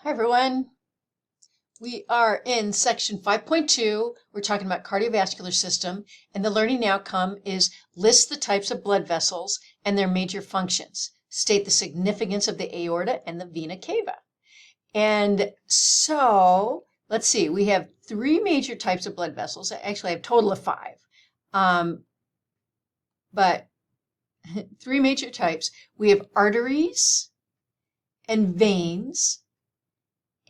Hi everyone. We are in section 5.2. We're talking about cardiovascular system, and the learning outcome is list the types of blood vessels and their major functions. State the significance of the aorta and the vena cava. And so, let's see, we have three major types of blood vessels. Actually, I have a total of five. But three major types. We have arteries and veins.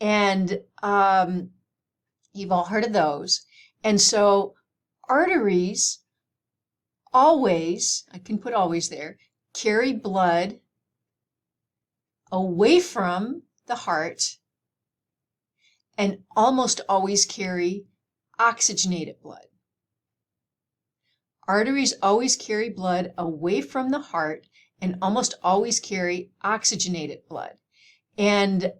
And you've all heard of those. And so arteries always, I can put always there, carry blood away from the heart and almost always carry oxygenated blood. Arteries always carry blood away from the heart and almost always carry oxygenated blood. And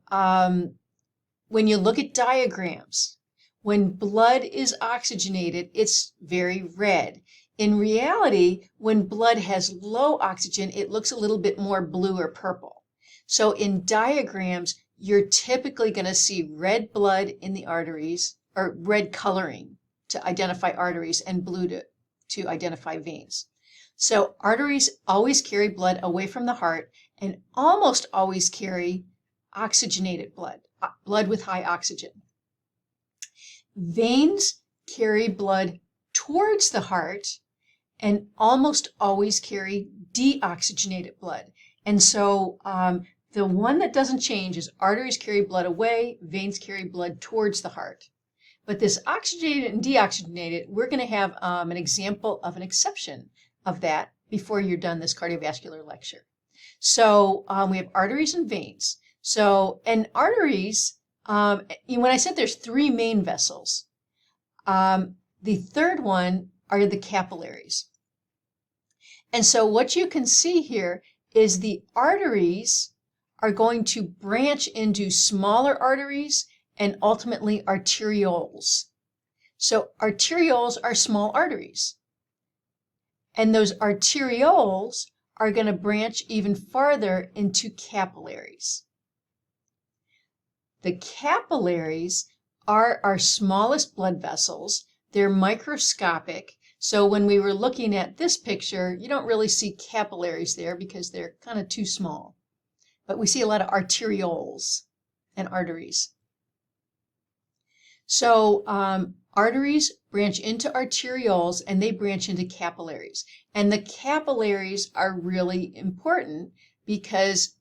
when you look at diagrams, when blood is oxygenated, it's very red. In reality, when blood has low oxygen, it looks a little bit more blue or purple. So in diagrams, you're typically going to see red blood in the arteries, or red coloring to identify arteries, and blue to identify veins. So arteries always carry blood away from the heart and almost always carry oxygenated blood. Blood with high oxygen. Veins carry blood towards the heart and almost always carry deoxygenated blood. And so the one that doesn't change is arteries carry blood away, veins carry blood towards the heart. But this oxygenated and deoxygenated, we're going to have an example of an exception of that before you're done this cardiovascular lecture. So we have arteries and veins. So, and arteries, when I said there's three main vessels, the third one are the capillaries. And so what you can see here is the arteries are going to branch into smaller arteries and ultimately arterioles. So arterioles are small arteries. And those arterioles are going to branch even farther into capillaries. The capillaries are our smallest blood vessels. They're microscopic. So when we were looking at this picture, you don't really see capillaries there because they're kind of too small. But we see a lot of arterioles and arteries. So arteries branch into arterioles and they branch into capillaries. And the capillaries are really important because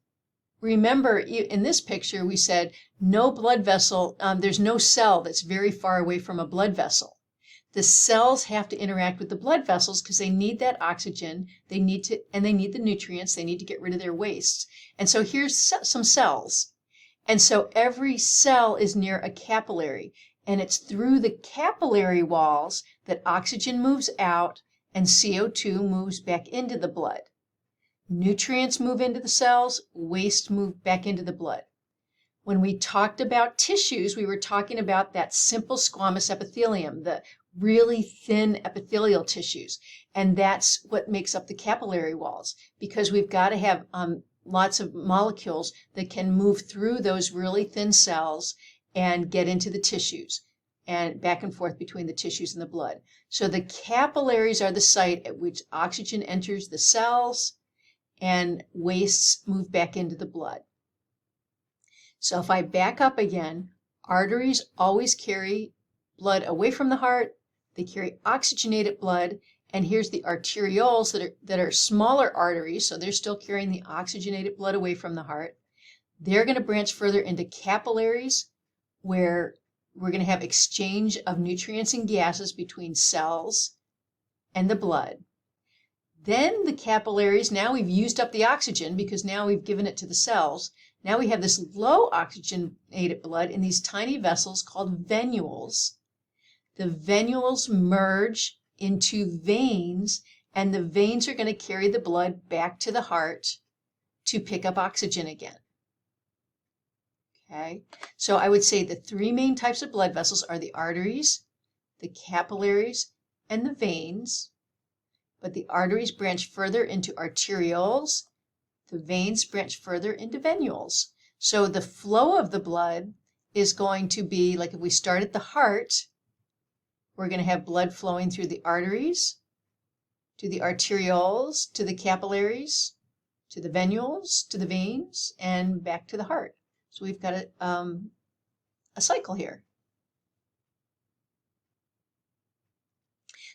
remember, in this picture, we said no blood vessel, there's no cell that's very far away from a blood vessel. The cells have to interact with the blood vessels because they need that oxygen, they need the nutrients, they need to get rid of their wastes. And so here's some cells. And so every cell is near a capillary, and it's through the capillary walls that oxygen moves out and CO2 moves back into the blood. Nutrients move into the cells, waste move back into the blood. When we talked about tissues, we were talking about that simple squamous epithelium, the really thin epithelial tissues. And that's what makes up the capillary walls, because we've got to have lots of molecules that can move through those really thin cells and get into the tissues and back and forth between the tissues and the blood. So the capillaries are the site at which oxygen enters the cells and wastes move back into the blood. So if I back up again, arteries always carry blood away from the heart. They carry oxygenated blood. And here's the arterioles that are smaller arteries, so they're still carrying the oxygenated blood away from the heart. They're going to branch further into capillaries, where we're going to have exchange of nutrients and gases between cells and the blood. Then the capillaries, now we've used up the oxygen because now we've given it to the cells. Now we have this low oxygenated blood in these tiny vessels called venules. The venules merge into veins, and the veins are going to carry the blood back to the heart to pick up oxygen again. Okay, so I would say the three main types of blood vessels are the arteries, the capillaries, and the veins. But the arteries branch further into arterioles. The veins branch further into venules. So the flow of the blood is going to be, like if we start at the heart, we're going to have blood flowing through the arteries, to the arterioles, to the capillaries, to the venules, to the veins, and back to the heart. So we've got a cycle here.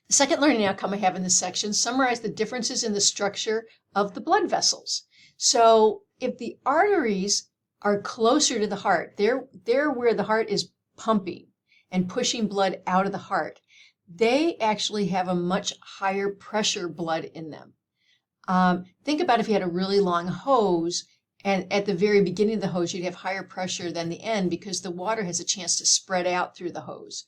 The second learning outcome I have in this section summarize the differences in the structure of the blood vessels. So if the arteries are closer to the heart, they're where the heart is pumping and pushing blood out of the heart, they actually have a much higher pressure blood in them. Think about if you had a really long hose, and at the very beginning of the hose, you'd have higher pressure than the end because the water has a chance to spread out through the hose.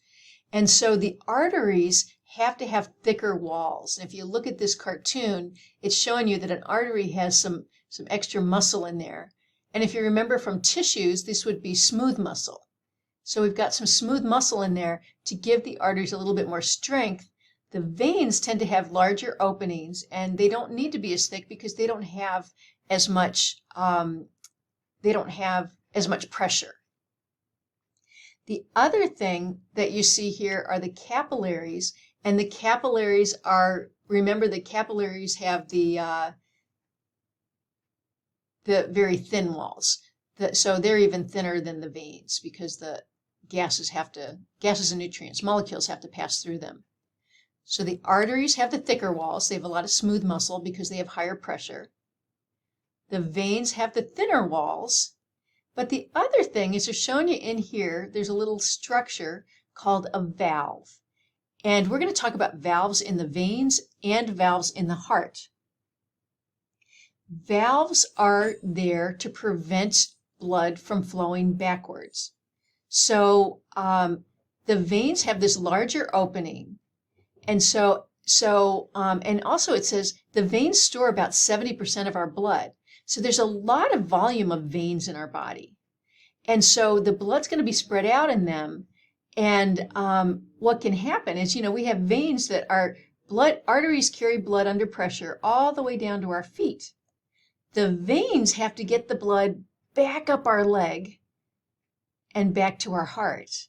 And so the arteries have to have thicker walls. And if you look at this cartoon, it's showing you that an artery has some extra muscle in there. And if you remember from tissues, this would be smooth muscle. So we've got some smooth muscle in there to give the arteries a little bit more strength. The veins tend to have larger openings, and they don't need to be as thick because they don't have as much pressure. The other thing that you see here are the capillaries, and the capillaries are, remember the capillaries have the very thin walls. So they're even thinner than the veins because the gases and nutrients, molecules have to pass through them. So the arteries have the thicker walls. They have a lot of smooth muscle because they have higher pressure. The veins have the thinner walls. But the other thing is they're showing you in here, there's a little structure called a valve. And we're going to talk about valves in the veins and valves in the heart. Valves are there to prevent blood from flowing backwards. So the veins have this larger opening. And and also it says the veins store about 70% of our blood. So there's a lot of volume of veins in our body. And so the blood's going to be spread out in them. And what can happen is, we have veins that are arteries carry blood under pressure all the way down to our feet. The veins have to get the blood back up our leg and back to our heart.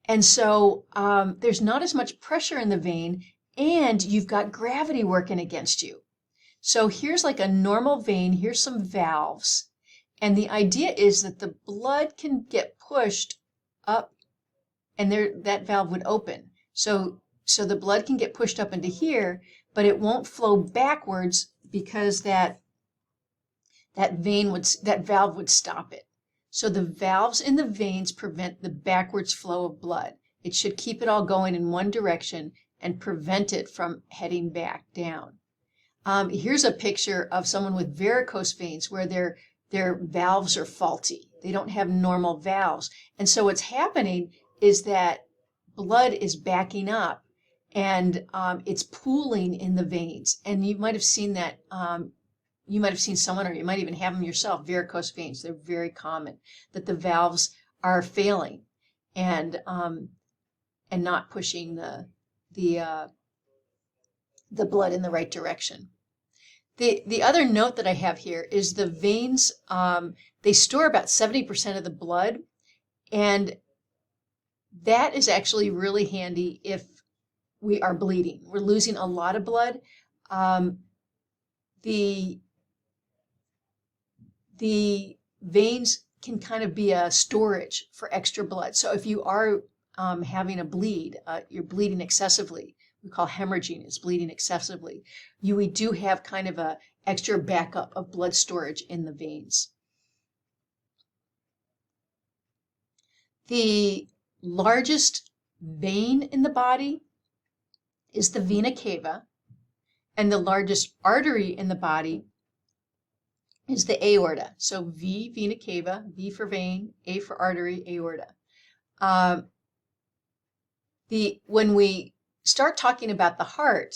And so there's not as much pressure in the vein, and you've got gravity working against you. So here's like a normal vein, here's some valves, and the idea is that the blood can get pushed up, and that valve would open. So the blood can get pushed up into here, but it won't flow backwards because that valve would stop it. So the valves in the veins prevent the backwards flow of blood. It should keep it all going in one direction and prevent it from heading back down. Here's a picture of someone with varicose veins where their valves are faulty. They don't have normal valves. And so what's happening is that blood is backing up and it's pooling in the veins. And you might have seen that. You might have seen someone, or you might even have them yourself, varicose veins. They're very common, that the valves are failing and not pushing the blood in the right direction. The other note that I have here is the veins, they store about 70% of the blood, and that is actually really handy if we are bleeding. We're losing a lot of blood. The veins can kind of be a storage for extra blood. So if you are having a bleed, you're bleeding excessively, we call hemorrhaging is bleeding excessively, we do have kind of a extra backup of blood storage in the veins. The largest vein in the body is the vena cava, and the largest artery in the body is the aorta. So V, vena cava, V for vein, A for artery, aorta. When we start talking about the heart,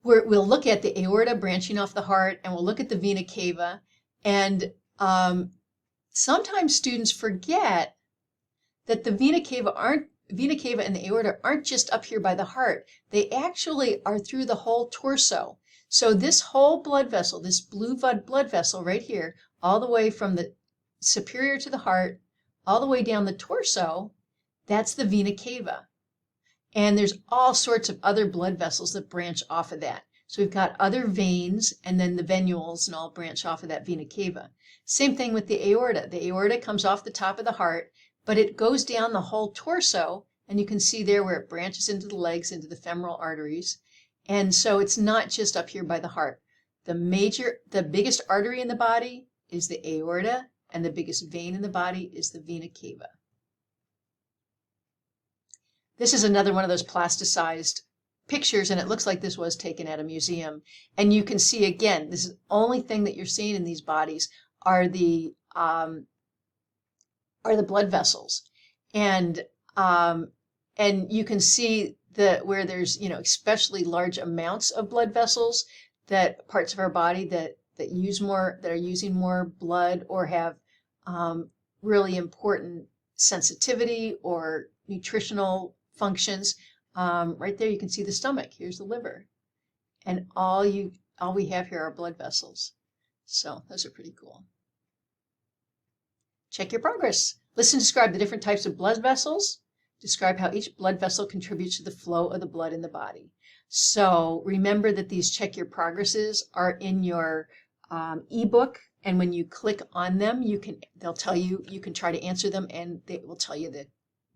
we'll look at the aorta branching off the heart, and we'll look at the vena cava. And sometimes students forget that the vena cava and the aorta aren't just up here by the heart. They actually are through the whole torso. So this whole blood vessel, this blue blood vessel right here, all the way from the superior to the heart, all the way down the torso, that's the vena cava. And there's all sorts of other blood vessels that branch off of that. So we've got other veins, and then the venules and all branch off of that vena cava. Same thing with the aorta. The aorta comes off the top of the heart, but it goes down the whole torso, and you can see there where it branches into the legs, into the femoral arteries. And so it's not just up here by the heart. The biggest artery in the body is the aorta, and the biggest vein in the body is the vena cava. This is another one of those plasticized pictures, and it looks like this was taken at a museum. And you can see again, this is the only thing that you're seeing in these bodies are the blood vessels, and you can see where there's especially large amounts of blood vessels, that parts of our body that are using more blood or have really important sensitivity or nutritional functions. Right there you can see the stomach. Here's the liver, and all we have here are blood vessels. So those are pretty cool. Check your progress. Listen, describe the different types of blood vessels. Describe how each blood vessel contributes to the flow of the blood in the body. So remember that these check your progresses are in your ebook, and when you click on them, they'll tell you, you can try to answer them, and they will tell you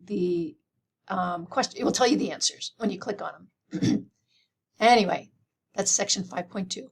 the question. It will tell you the answers when you click on them. Anyway, that's section 5.2.